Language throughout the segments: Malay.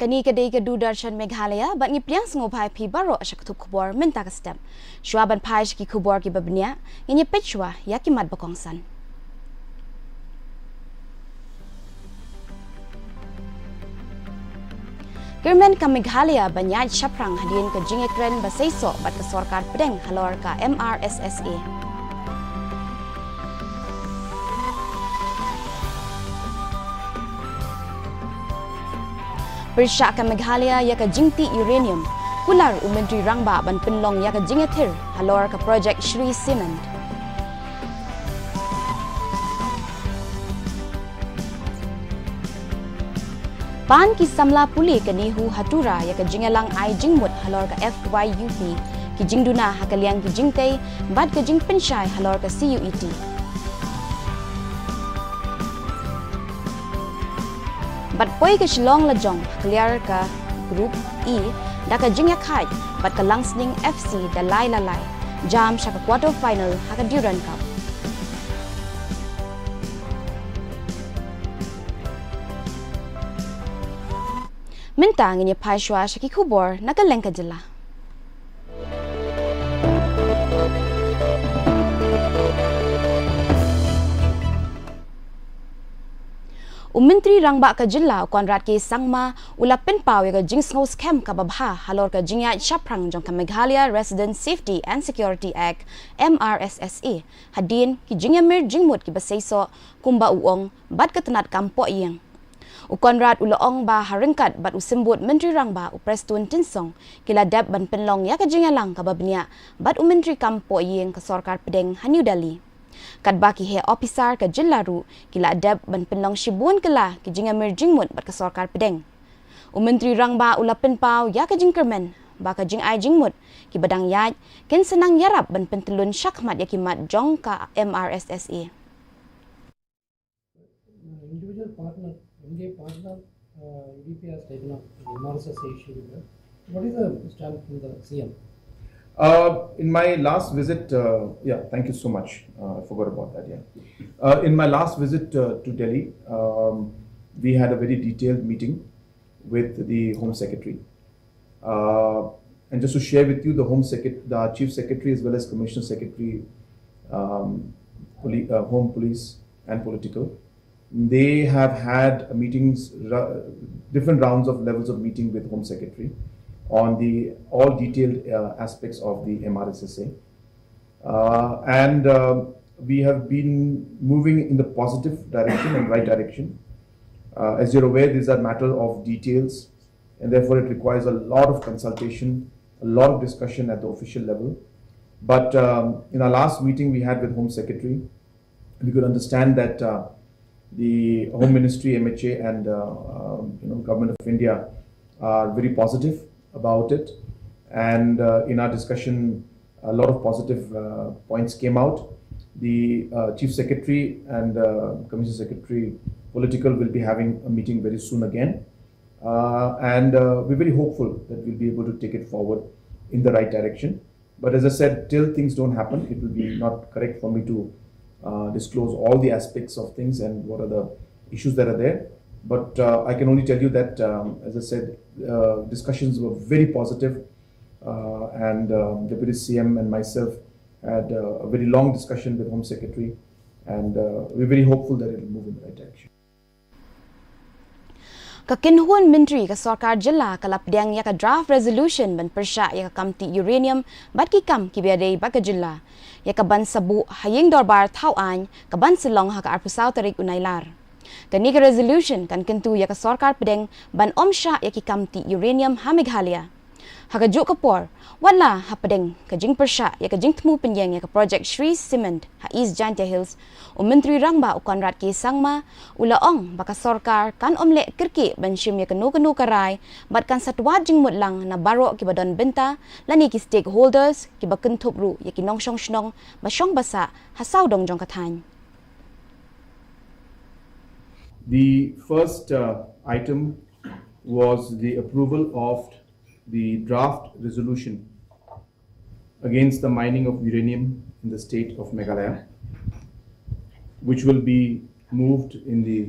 Kani kedai kedu darshan Meghalaya bat ngipiang sengopai pi baro asyak tu KHUBOR minta ke stem. Shua ban pai ki KHUBOR ki babnya ngi pechwa ya ki mat bakongsan. Kirmen ka Meghalaya banyaj shaprang hadin ke jingekren basaiso bat ke sorkar pedeng halor ka MRSSA. Persya ka Meghalaya ya ka jingti uranium, kular Menteri Rangba ban penlong ya ka jingetir halor ka projek Shri Cement. Pan ki samla puli ka nihu hatura ya ka jingelang ai jingmut halor ka FYUP, ki jingduna hakaliang ki jingtay, bad ka jing pensyai halor ka CUET. Bat poi ke Shillong Lajong clear ka Group E da ka jingya khai bat ka Langsning FC da lai jam sa ka quarter final ha ka Duran Cup. Mintang ini paishwa sa ki KHUBOR nagaleng ka jila. Menteri Rangba ka jilla konrad ki sangma ulapin pau ya ka jingsngau scam ka babha halor ka jingya shaprang jong ka Meghalaya Resident Safety and Security Act MRSSA hadin ki jingya mir jingmut ki basaiso kumba uong bat ka tenat kampo iyang. Konrad ulaong ba haringkat bat usimbut Menteri Rangba uprestun tinsong kila dab ban penlong ya ka jingya lang ka babnya bat Menteri kampo iyang ka sorkar pedeng ha New Delhi. Kadba ki he officer ka jillaru kila adab ban penlong shibun kala ki jinga mir jingmut bat ka sorkar pedeng. Menteri Rangba ulapin pau ya ka jingkermen ba ka jing ai jingmut ki badang yaj ken senang yarap ban pentelun syakmat ya kimat jong ka MRSSA. Individual partner, MDA partner, UDP has taken up the MRSSA issue. What is the stand from the CM? In my last visit, thank you so much. I forgot about that. In my last visit to Delhi, we had a very detailed meeting with the Home Secretary. And just to share with you, the Chief Secretary as well as Commissioner Secretary, Home Police and Political, they have had meetings, different rounds of levels of meeting with Home Secretary on the all detailed aspects of the MRSSA. We have been moving in the positive direction and right direction. As you're aware, these are matter of details, and therefore it requires a lot of consultation, a lot of discussion at the official level. But in our last meeting we had with Home Secretary, we could understand that the Home Ministry, MHA and Government of India are very positive about it, and in our discussion a lot of positive points came out. The Chief Secretary and Commissioner Secretary Political will be having a meeting very soon again, and we're very hopeful that we'll be able to take it forward in the right direction. But as I said, till things don't happen, it will be not correct for me to disclose all the aspects of things and what are the issues that are there. But I can only tell you that, as I said, discussions were very positive, and Deputy CM and myself had a very long discussion with Home Secretary, and we're very hopeful that it will move in the right direction. Kakinhuan Menteri ka Sorkar Jilla kalapdang ya ka draft resolution ban persya ya ka kamti uranium bat ki kam ki biadai ba ka jilla ya ka ban sabu haying dorbar tauan ka ban silong ha ka arpusaw tarik unailar. Kani ka resolution kan kentu ya ka Sorkar pedeng ban omsya ya ki kamti uranium ha Meghalaya. Ha ka juk kapor wala ha pedeng ka jing persya ya ka jing temu penyeng ya ka project Shri Cement ha East Jantya Hills Menteri Rangba konrad ki sangma ulaong baka Sorkar kan omle kirki ban shim ya kanu karai bat kan satwa jing mutlang na baro ki badon benta lani ki stakeholders ki baken thopru ya ki nongshong shnong ba shong basa hasaw dong jong kathan. The first item was the approval of the draft resolution against the mining of uranium in the state of Meghalaya, which will be moved in the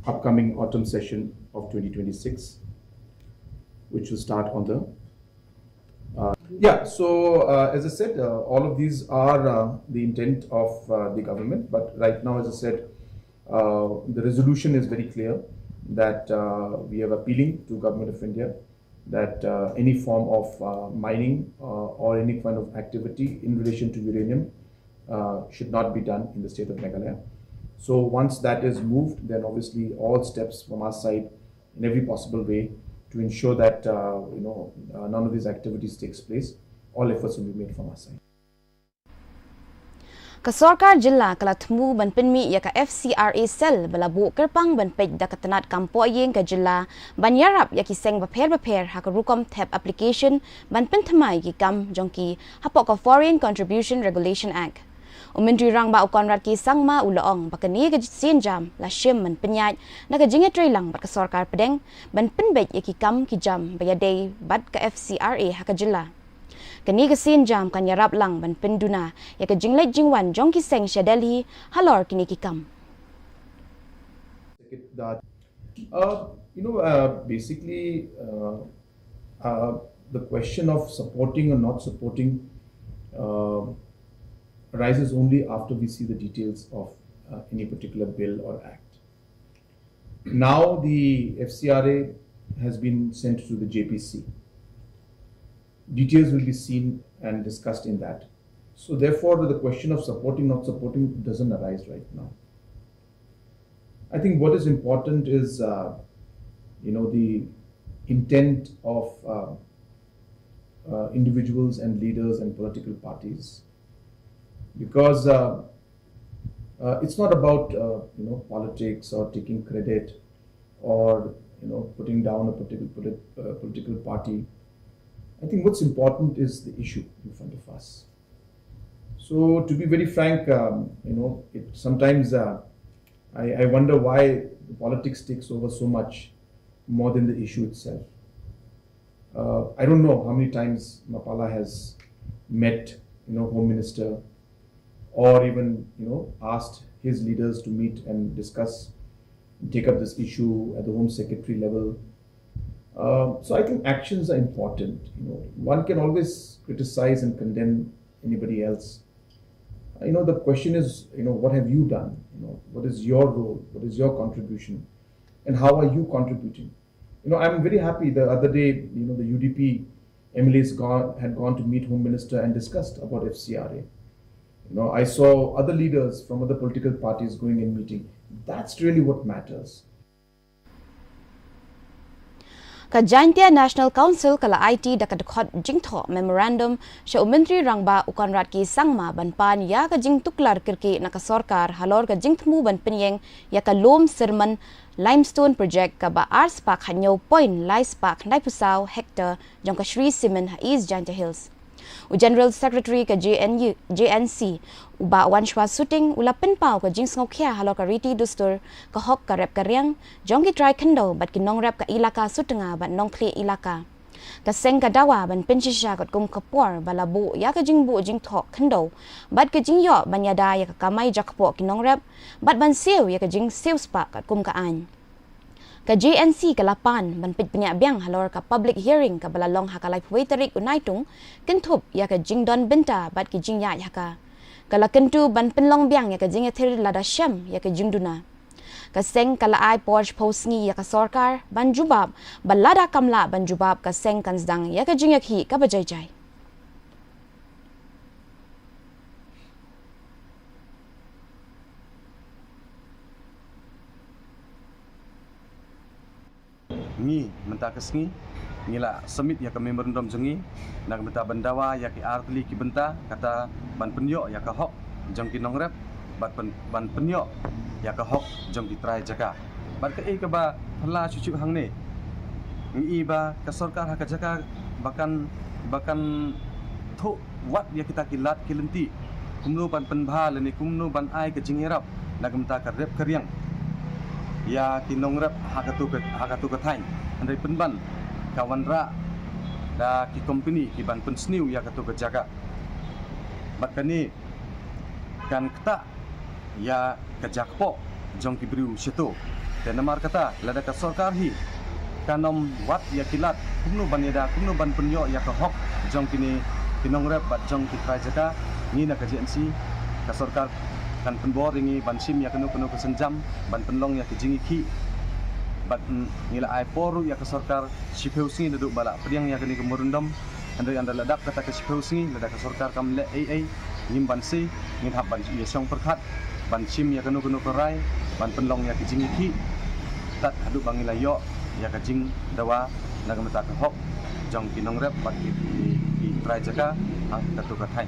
upcoming autumn session of 2026. which will start on the yeah. So as I said, all of these are the intent of the government. But right now, as I said, the resolution is very clear that we are appealing to Government of India that any form of mining or any kind of activity in relation to uranium should not be done in the state of Meghalaya. So once that is moved, then obviously all steps from our side in every possible way to ensure that none of these activities takes place, all efforts will be made from our side. Ka Sarkar Jilla kala temu ban penmi ya ka FCRA sel balabu kerpang ban pej da katanat kampo yeng ka jilla ban yarap ya ki seng baper ha ka rukom tab application ban pentamai ki kam jongki hapok ka Foreign Contribution Regulation Act. Menteri Rang ba Konrad ki sangma ulaong bakani ka sinjam la shim man penyat na ka jinga trailang bat ka Sarkar pedeng ban penbej ya ki kam ki jam bayadei bat ka FCRA ha ka jilla. Kani ka sinjam kan yarap lang ban penduna ya ka jinglet jingwan jong ki seng Delhi halor kini ki kam. Basically, the question of supporting or not supporting arises only after we see the details of any particular bill or act. Now the FCRA has been sent to the JPC. Details will be seen and discussed in that. So therefore, the question of supporting, not supporting doesn't arise right now. I think what is important is, the intent of individuals and leaders and political parties, because it's not about politics or taking credit or putting down a particular political party. I think what's important is the issue in front of us. So to be very frank, sometimes I wonder why the politics takes over so much more than the issue itself. I don't know how many times Mapala has met, Home Minister, or even, asked his leaders to meet and discuss, take up this issue at the Home Secretary level. So I think actions are important. One can always criticize and condemn anybody else. The question is, what have you done? What is your role? What is your contribution? And how are you contributing? I'm very happy the other day, the UDP MLAs had gone to meet Home Minister and discussed about FCRA. I saw other leaders from other political parties going and meeting. That's really what matters. Ka Jaintia National Council kala IT dakadkhot jingtho memorandum sya Menteri Rangba Konrad ki sangma banpan ya ka jing tuklar kirki na ka Sarkar halor ka jingtmu ban penyeng ya ka lom serman limestone project ka ba ars pak hanyo point lies pak nai pusau hectare jong ka Shri Simen ha East Jaintia Hills. General Secretary ka JNC uba wanshwa suting ulapin pau ka jing ngokya halor ka riti dustur ka hok ka rep ka riang jong ki try kendo bat ki nong rep ka ilaka sutenga bat nong kli ilaka ka seng ka dawa ban pinchisha kat kum kapor balabu ya ka jing bu jing thok kendo bat ka jing yo ban yada ya ka kamai jakpo ki nong rep bat ban siu ya ka jing siu spa kat kum ka an ka JNC ka lapan ban pit penya biang halor ka public hearing ka balalong hakalai waiterik unaitung kentup ya ka jing don benta bat ki jing ya ka kala kentu ban penlong biang ya ka jing thir lada shem ya ka jing duna ka seng kala ai porch posngi ya ka Sarkar ban jubab balada kamla ban jubab ka seng kansdang ya ka jing yakhi ka bajai ngi menta kesngi ngila semit ya ke memorandum jengi nak menta bandawa ya ki artli ki benta kata ban penyo ya ka hok jong ki nongrep ban penyo ya ka hok jong ki trai jaka ban ke ka ba phla chuchu hang ne ngi ba ka Sarkar ha ka jaka bakan tho wat ya kita kilat kilenti kumnu ban penbha leni kumnu ban ai ke jingerap nak menta ka rep keriang ya kinongrap hakatu katain andai penban kawan ra da ki company ki ban pensniu ya katu kejaga bakani kan kata ya kejakpo jong ki briu situ dan namar kata lada ka Sarkar hi kanom wat ya kilat kumno baneda kumno ban punyo ya ka hok jong kini kinongrep bat jong kitrai jaka ni na kajensi ka sarkar kan penbor ringi ban sim ya kanu kesenjam ban penlong ya kijingi ki bat ngila ai poru ya ka sarkar sipeusi duduk bala pediang ya kini kemurundam andai anda ladap kata ka sipeusi ladak ka sarkar kam le ai ngim ban si ngin hab ban ya song perkhat ban sim ya kanu kerai ban penlong ya kijingi ki tat adu bangila yo ya kajing dawa nagamata ka hok jong kinongrep bat ki trai jaka ang katukathai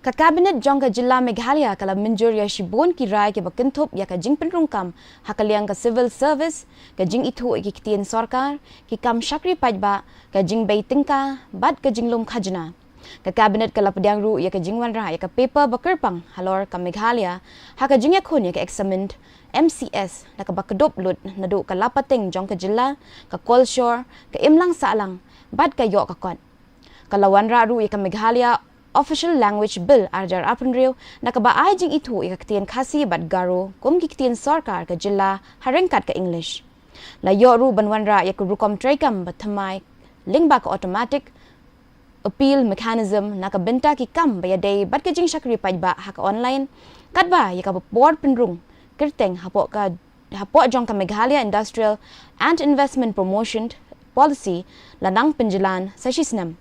Ka Cabinet jong ka Jilla Meghalaya kala menjur ya shibon ki rai ke bakentop ya ka jing penrungkam hakaliang ka civil service ka jing itu ki kitien sarkar ki kam syakri pajba ka jing bei tingka bat ka jing lum khajna ka Cabinet kala pediang ru ya ka jing wan ra ya ka paper bakerpang halor ka Meghalaya ha ka jing ya khun ya ka examined MCS na ka bakedop lut nadu ka lapateng jong ka Jilla ka Kolshore ka imlang saalang bat ka yo ka kon kala wan ra ru ya ka Meghalaya Official Language Bill arjar apunriu nakabaay jing itu ikaktian kasi bat garo kum kiktian sarkar ka Jilla harengkat ka English. Layo ru banwanra yakurukom traikam batamay lingba ka automatic appeal mechanism nakabenta ki kam bayaday bat ka jing syakri pajba haka online katba yakabapor penrung kirteng hapo jong ka Meghalaya Industrial and Investment Promotion Policy lanang penjelan sa sisnam.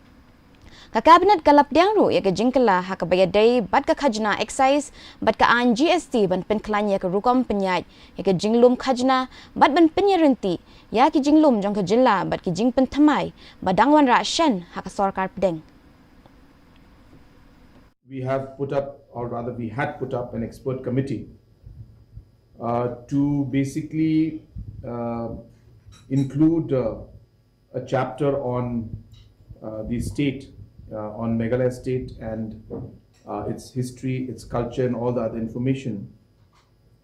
Ka Cabinet kalap diang ru ya ka jingkala ha ka bayaday bat ka khajna excise bat ka an GST ban penklan ya ka rukom penyaj ya ka jinglum khajna bat ban penyerinti ya ki jinglum jong ka Jilla bat ki jing penthamai badangwan ra shen ha ka sarkar pedeng. We have put up, or rather we had put up, an expert committee to basically include a chapter on the state, on Meghalaya state and its history, its culture and all the other information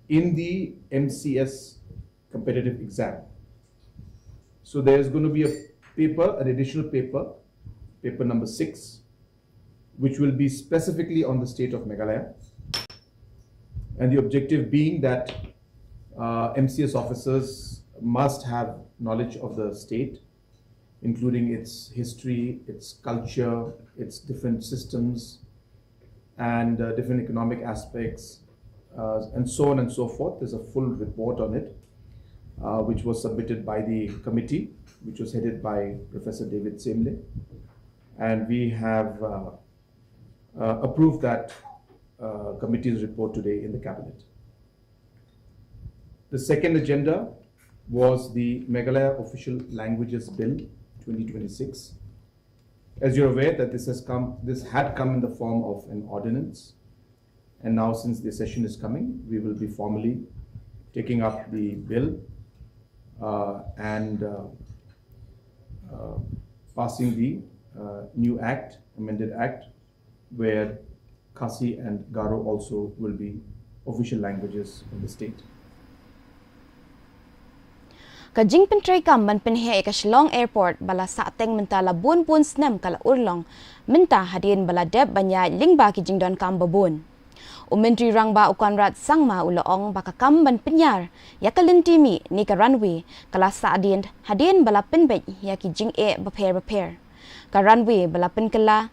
in the MCS competitive exam. So there's going to be a paper, an additional paper, paper number 6, which will be specifically on the state of Meghalaya. And the objective being that MCS officers must have knowledge of the state, including its history, its culture, its different systems, and different economic aspects, and so on and so forth. There's a full report on it, which was submitted by the committee, which was headed by Professor David Semle. And we have approved that committee's report today in the Cabinet. The second agenda was the Meghalaya Official Languages Bill 2026. As you're aware that this had come in the form of an ordinance, and now since the session is coming, we will be formally taking up the bill and passing the new act, amended act, where Khasi and Garo also will be official languages of the state. Kajing pentray kam man penhe ka Shillong Airport bala sa ateng menta labun pun snem kala urlong menta hadin bala deb banya lingba ki jingdon kam babun. Umentri rangba ukanrat sangma uloong baka kam ban penyar ya kalintimi ni ka runway kala sa hadin bala penbej ya ki jing baper. Ka runway bala penkala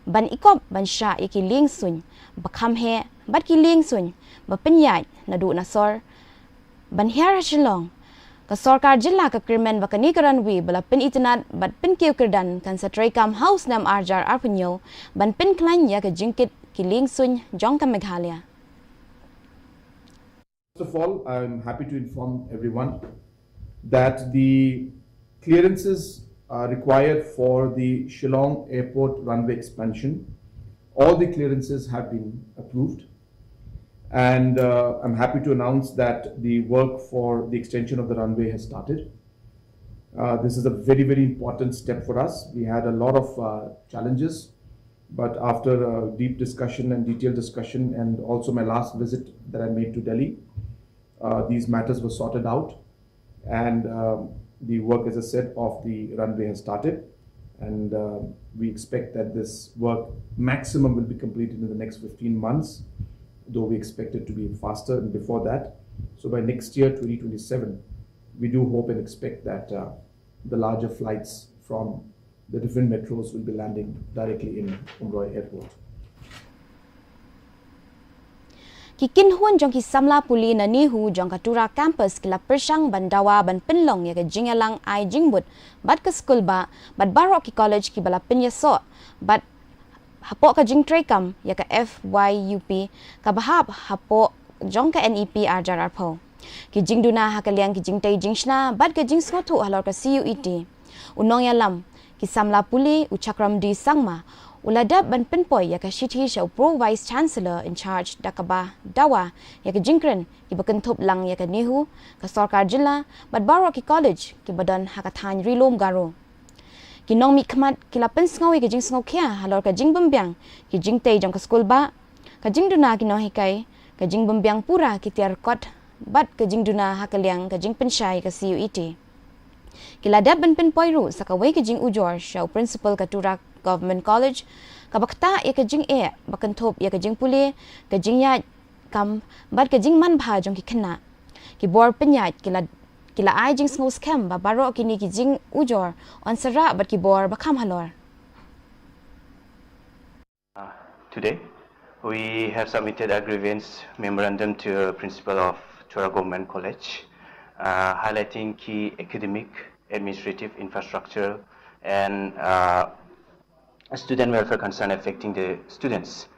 ban ikop ban sha ya ki ling sun bakam he bat ki ling sun ba penyaj nadu nasor ban hiar Shillong ka sarkar Jilla ka krimen bakani ka runway bala pin itinat bat pin kiw kerdan kan sa traikam house nam arjar arpunyo ban pin klan ya ka jingkit kiling sun jong ka Meghalaya. First of all, I'm happy to inform everyone that the clearances are required for the Shillong Airport runway expansion. All the clearances have been approved. And I'm happy to announce that the work for the extension of the runway has started. This is a very, very important step for us. We had a lot of challenges, but after a deep discussion and detailed discussion, and also my last visit that I made to Delhi, these matters were sorted out, and the work, as I said, of the runway has started. And we expect that this work maximum will be completed in the next 15 months. Though we expect it to be faster and before that. So by next year, 2027, we do hope and expect that the larger flights from the different metros will be landing directly in Umroi Airport. Kikin huan jong ki samla puli na nihu jong katura campus kila persang bandawa ban penlong ya ke jingalang ai jingbut bat ke skul ba bat barok ki college ki bala penyeso bat hapok ka jing trekam ya ke FYUP ka bahap hapok jong ka NEP arjar arpo ki jing duna hakaliang ki jing tai jing shna bat ke jing skotu halor ka CUET unong ya lam ki samla puli uchakram di sangma uladap ban penpoi ya ka shithi shau pro vice chancellor in charge dakaba dawa ya ka jingkren ki bakentup lang ya ka nihu ka sarkar jilla bat baro ki college ki badan hakathan rilom garo ki nong mi khmat ki lapen sngawi ka jing sngaw khia halor ka jing bambyang ki jing tei jong ka school ba ka jing duna ki no hikai ka jing bambyang pura ki tiar kot bat ka jing duna hakaliang ka jing penshai ka CUET kiladap ban penpoi ru sakawai ka jing ujor shau principal ka turak Government College kabakta ya ka jing e bakantop ya ka jing puli ka jing ya kam bat ka jing man bha jong ki khna ki bor penyat kila ai jing sngo scam ba baro kini ki jing ujor on sara bat ki bor bakam halor. Today we have submitted a grievance memorandum to the principal of Chora Government College highlighting key academic, administrative, infrastructure and student welfare concern affecting the students.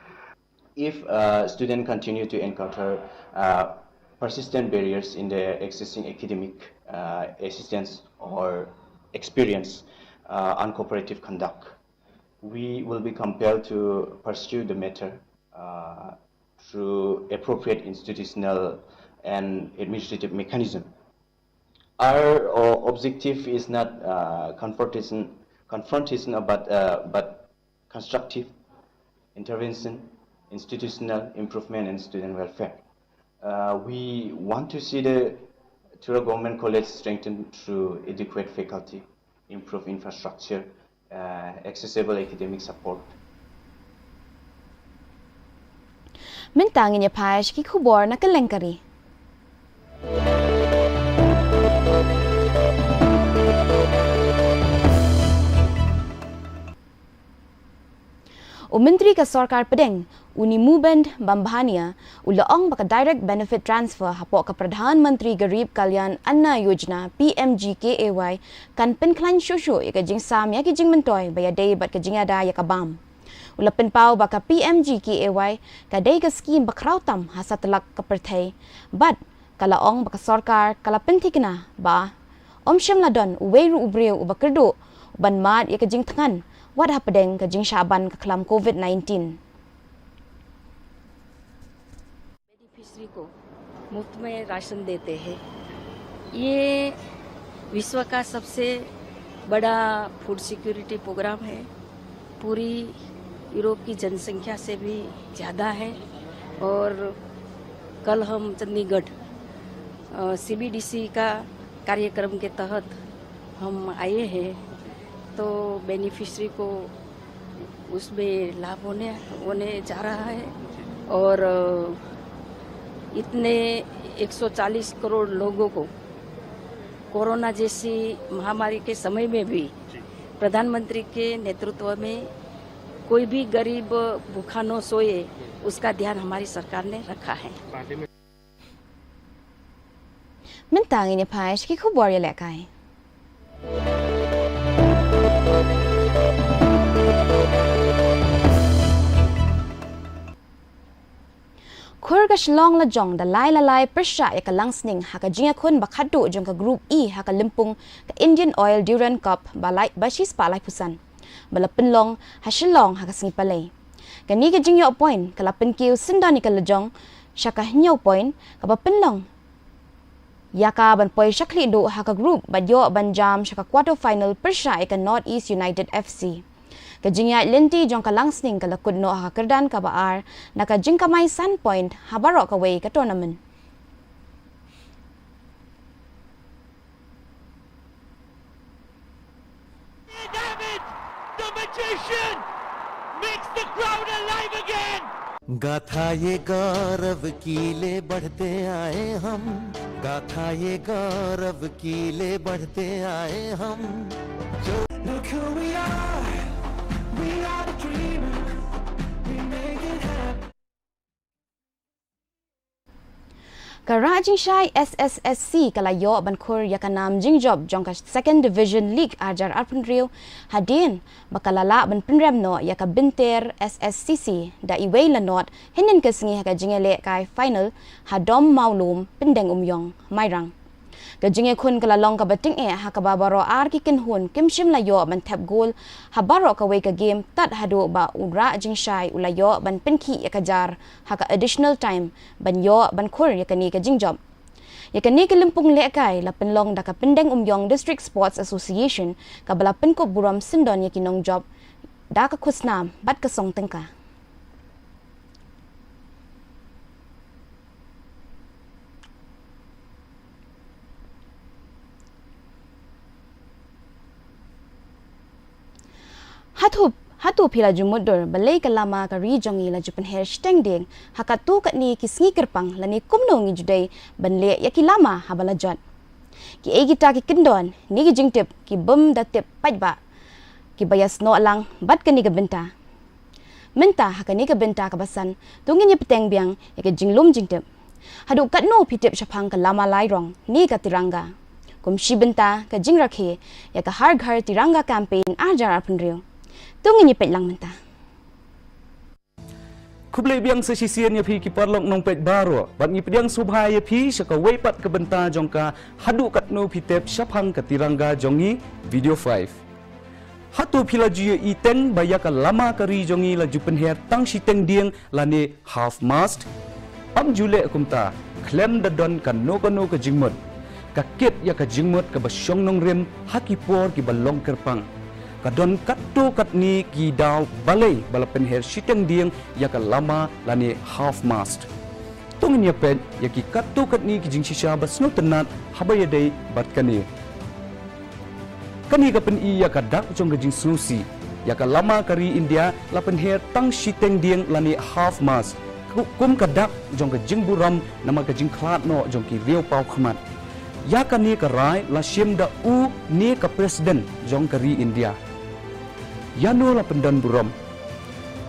If students continue to encounter persistent barriers in their accessing academic assistance or experience uncooperative conduct, we will be compelled to pursue the matter through appropriate institutional and administrative mechanism. Our objective is not confrontation, but constructive intervention, institutional improvement, and student welfare. We want to see the Tura Government College strengthened through adequate faculty, improved infrastructure, accessible academic support. Mentangin ya pash ki KHUBOR na kalengkari. Menteri ka Sarkar Pedeng uni mubend bambhania ulaong baka direct benefit transfer hapok ka Pradhan Menteri Garib Kalyan Anna Yojana PMGKAY kan penklan shosho ya ka jing sam ya ki jing mentoy baya day bat ka jing ada ya ka bam ulapin pau baka PMGKAY ka day ka skim bakrautam hasa telak ka perthai bat kalaong baka Sarkar kala pentikna ba omsham ladon uweiru ubreu ubakerdo uban mat ya ka jing tangan What happened ka jing Shaban ka klam COVID-19? Beneficiary को मुफ्त में राशन देते हैं। ये विश्व का सबसे बड़ा फूड सिक्योरिटी प्रोग्राम है। पूरी यूरोप की जनसंख्या से भी ज़्यादा है और कल हम चंडीगढ़ CBDC का कार्यक्रम के तहत हम आए हैं तो बेनिफिशरी को उसमें लाभ होने जा रहा है और इतने 140 करोड़ लोगों को कोरोना जैसी महामारी के समय में भी प्रधानमंत्री के नेतृत्व में कोई भी गरीब भूखा न सोए उसका ध्यान हमारी सरकार ने रखा है। Mentangin ya pash ki KHUBOR ya lekai. Kurga shlong la jong da lai persha ya ka langsning haka jinga kun bakado jong ka group E haka limpung ka Indian Oil Duran Cup balai bashis palai pusan bala penlong ha shlong haka singi palai kani ka jingyo point kala penkiu sindani ka lajong shaka nyo point ka ba penlong yaka ban poi shakli do haka group badyo banjam shaka quarter final persha ya ka North East United FC Kajingya lenti jong kalangsning kalakud no hakerdan ka baar na kajing kamay sun point habaro kaway ka tournament. David, the magician, makes the crowd alive again. गाथा ये गौरव कीले बढ़ते आए हम, गाथा ये गौरव कीले बढ़ते आए हम। Look who we are the dreamers, we make it happen. Karajing Shai SSSC kalayo bankur yakanam jingjob jongka Second Division League ajar arpun rio hadin bakalala ban penrem no yaka binter SSCC da iway lanot hinin kesengi haka jingele kai final hadom maulum pendeng umyong mairang kajinge kun kalalong kabating haka babaro ar kikin hun kimshim layo ban tap goal habaro kaway ka game tat hadu ba ura jingshai ulayo ban penki yakajar haka additional time ban yo ban kur yakani ka jingjob yakani kalimpung lekay la penlong da ka pendeng umyong District Sports Association kabala penko buram sindon yakinong job da ka kusnam bat ka song tengka Hatu pila jumudur balai kalama ka rijongi la jupan her steng ding hakatu kat ni kisngi kerpang lani kumno ngi judai banle yaki lama habala jot ki egita ki kindon ni ki jingtip ki bum da tip pajba ki bayas no lang bat ka ni ka benta menta hakani ka benta ka basan tungin ni peteng biang yaki jinglum jingtip hadu kat no pitip shapang ka lama lai rong ni ka tiranga kumshi benta ka jingrakhe yaka har ghar tiranga campaign ajar apun rio tungin ni pet lang menta Kublai biang sesisian ya pi ki parlok nong pet baro bat ngi pediang subhaya pi saka weipat ke benta jongka hadu katno pitep syapang katirangga jongi video 5 hatu pila juye iteng bayaka lama kari jongi la jupen her tang siteng dieng lane half mast am jule kumta klem dadon kan no ka jingmot kakit ya ka jingmot ka basyong nong rem haki por ki balong kerpang kadon katto katni ki daw balai balapen her siteng dieng ya ka lama lani half mast tungin ya pet ya ki katto katni ki jing shisha basno tenat habaya dei bat kani ka pen i ya ka dak jong ka jing snusi ya ka lama kari India lapen her tang siteng dieng lani half mast kum ka dak jong ka jing buram nama ka jing klat no jong ki riau pau khmat ya ka ni ka rai la shim da u ni ka president jong kari India Yano la pendan buram.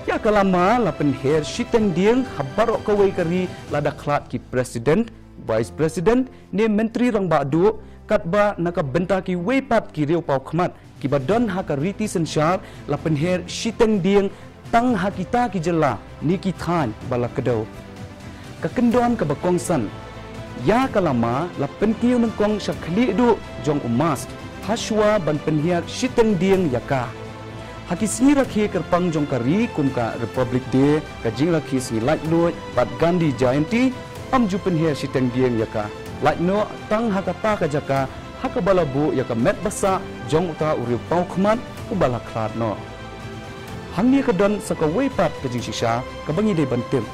Ya kalama la penher siteng dieng habarok kawai kari lada klat ki president, vice president, ni menteri rang badu katba naka benta ki weipat ki riau pau khmat ki badon haka riti sensyar la penher siteng dieng tang hakita ki jela ni ki than bala kedau. Kakendon ka bakongsan. Ya kalama la penkiu nengkong syakli du jong umas haswa ban penhiar siteng dieng yaka. Haki singi rakhi kerpang jong kari kumka Republic Day ka jing rakhi singi like no bat Gandhi Jayanti am jupen her siteng dieng yaka like no tang hakata ka jaka haka balabu yaka met basa jong uta uri pau khmat ubala klat no hangni ka don saka weipat ka jing shisha ka bangi dei bantim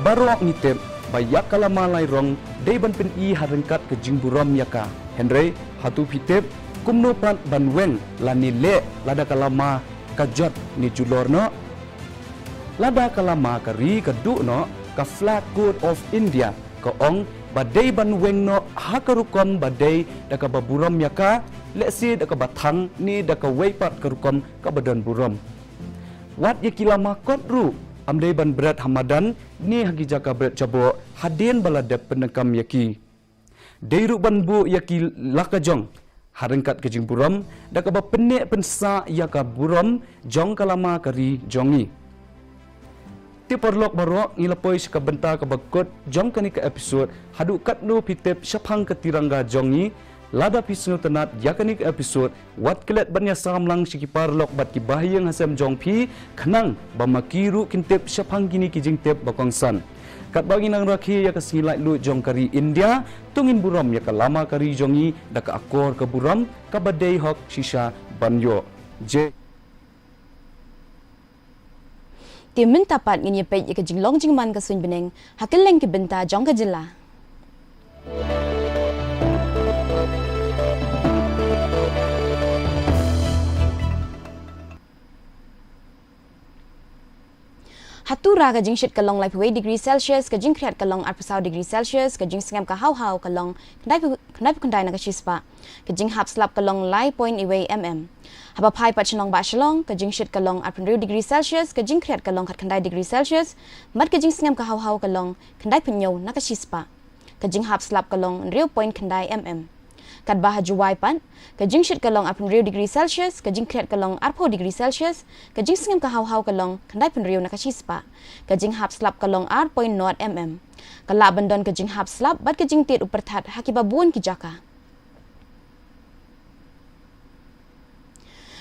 barok ni tem bayak kalama lai rong dei ban pen i harengkat ka jing buram yaka Henry hatu pitep kumno pat banweng lani le lada kalama kajot ni julor no lada kalama kari kadu no ka flag code of India ka ong badai banweng no hakarukom badai daka baburam yaka lesi daka bathang ni daka weipat karukom ka badan buram wat yakilama kodru amdai ban berat hamadan ni hagi jaka berat jabo hadin baladep penekam yaki deiru banbu yaki lakajong harengkat ke jing buram da ka ba penek pensa ya ka buram jong kalama kari jongi ti perlok barok ngilapoi ka benta ka bakot jong kani ka episode hadu katno pitep syapang ke tirangga jongi lada pisnu tenat ya kani ka episode wat kelet banya samlang siki parlok bat ki bahiyang hasam jong pi khnang bamakiru kintep syapang kini ki jing tep bakongsan kat bagi nang rakhi ya ka silai lu jong kari India tungin buram ya ka lama kari jongi da ka akor ka buram ka badai hok shisha banyo je ti minta pat ngin ye pe ye ka jinglong jingman ka sun beneng hakeleng ki benta jong ka jilla Hatura ka jing shit kalong lai 2 degree Celsius ka jing kriat kalong 4 degree Celsius ka jing singam ka hau kalong kandai na ka chispa ka jing hap slap kalong lai point iwe haba pai pa chinong ba shalong ka jing shit kalong 2 degree Celsius ka jing kriat kalong kandai degree Celsius mat ka jing singam ka hau kalong kandai pinyo na ka chispa ka jing hap slap kalong real point kandai kat bah juwai pan ka jing shit kalong 2 degree Celsius ka jing kriat kalong 4 degree Celsius ka jing singam ka hau kalong kandai pin riu na ka chispa ka jing hap slap kalong 4.0 ka la bandon ka jing hap slap bat ka jing tit uperthat hakiba buon ki jaka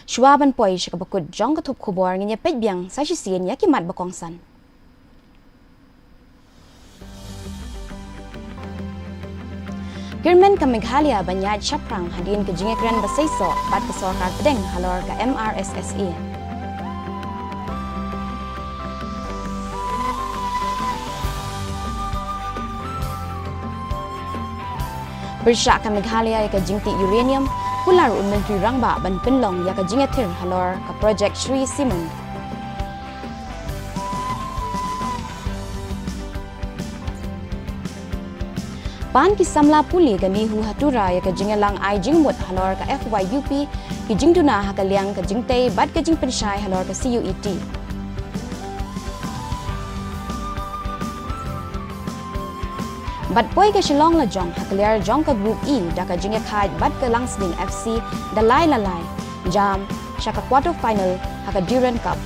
Shwaban poi shi ka bakut jong ka thup khubor nginya pet biang sa shi sien ya ki mat bakong san Girmen ka Meghalaya banyad Shaprang hadin ka jingekran basayso bat ka sorkar pedeng halor ka MRSSE. Bersyak ka Meghalaya ya ka jingti uranium pular Menteri Rangba ban penlong ya ka jingetir halor ka project Sri Simon. Pan ki samla puli gani hu hatura ya ka jingalang ai jingmut halor ka FYUP ki jingduna ha ka liang ka jingtei bat ka jing penshai halor ka CUET bat poi ka shilong la jong ha ka liar jong ka group E da ka jinga khai bat ka langsling FC dalai lalai jam shaka quarter final ha ka Durand Cup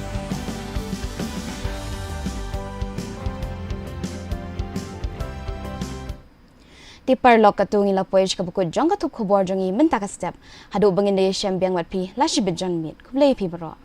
Ti parlok katungi la poej ka bukod jong ka tup khubor jongi menta ka step hadu bangin de shem biang wat pi la shibit jon mit kublei pi baro